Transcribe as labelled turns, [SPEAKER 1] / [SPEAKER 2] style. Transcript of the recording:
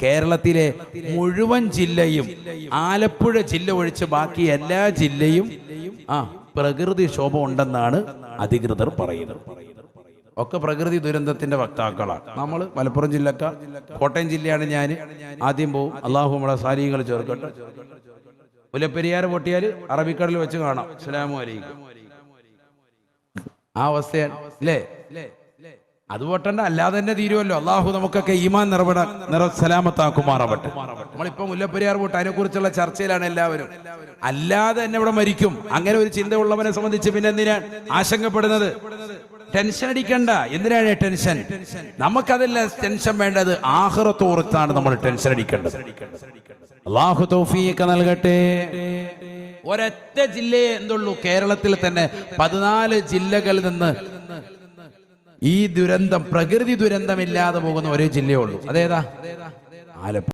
[SPEAKER 1] കേരളത്തിലെ മുഴുവൻ ജില്ലയും ആലപ്പുഴ ജില്ല ഒഴിച്ച് ബാക്കി എല്ലാ ജില്ലയും പ്രകൃതിക്ഷോഭം ഉണ്ടെന്നാണ് അധികൃതർ പറയുന്നത്. ഒക്കെ പ്രകൃതി ദുരന്തത്തിന്റെ വക്താക്കളാണ്. നമ്മൾ മലപ്പുറം ജില്ലക്കാർ, കോട്ടയം ജില്ലയാണ് ഞാൻ. ആദ്യം പോവും. അള്ളാഹു നമ്മളെ സാലികൾ ചേർക്കട്ടെ. മുല്ലപ്പെരിയാർ പൊട്ടിയാൽ അറബിക്കടലിൽ വെച്ച് കാണാം. അസ്സലാമു അലൈക്കും. ആ അവസ്ഥയാണ് അല്ലേ? അത് പൊട്ടണ്ട, അല്ലാതെ തന്നെ തീരുമല്ലോ. അള്ളാഹു നമുക്കൊക്കെ ഈമാൻ സലാമത്താക്കുമാറാവട്ടെ. നമ്മളിപ്പോ മുല്ലപ്പെരിയാർ പൊട്ട് അതിനെ കുറിച്ചുള്ള ചർച്ചയിലാണ് എല്ലാവരും. അല്ലാതെ തന്നെ ഇവിടെ മരിക്കും. അങ്ങനെ ഒരു ചിന്ത ഉള്ളവനെ സംബന്ധിച്ച് പിന്നെ എന്തിനാണ് ആശങ്കപ്പെടുന്നത്? ടെൻഷൻ അടിക്കണ്ട. എന്തിനാണ് ടെൻഷൻ? നമുക്കതല്ല ടെൻഷൻ വേണ്ടത്, ആഖിറത്തോർത്താണ് നമ്മൾ ടെൻഷൻ അടിക്കേണ്ടത്. അല്ലാഹു തൗഫീഖ് നൽകട്ടെ. ഒരൊറ്റ ജില്ലയെ എന്തുള്ളൂ കേരളത്തിൽ തന്നെ 14 ജില്ലകളിൽ നിന്ന് ഈ ദുരന്തം, പ്രകൃതി ദുരന്തമില്ലാതെ പോകുന്ന ഒരേ ജില്ലയേ ഉള്ളൂ. അതേതാ? ആലപ്പുഴ.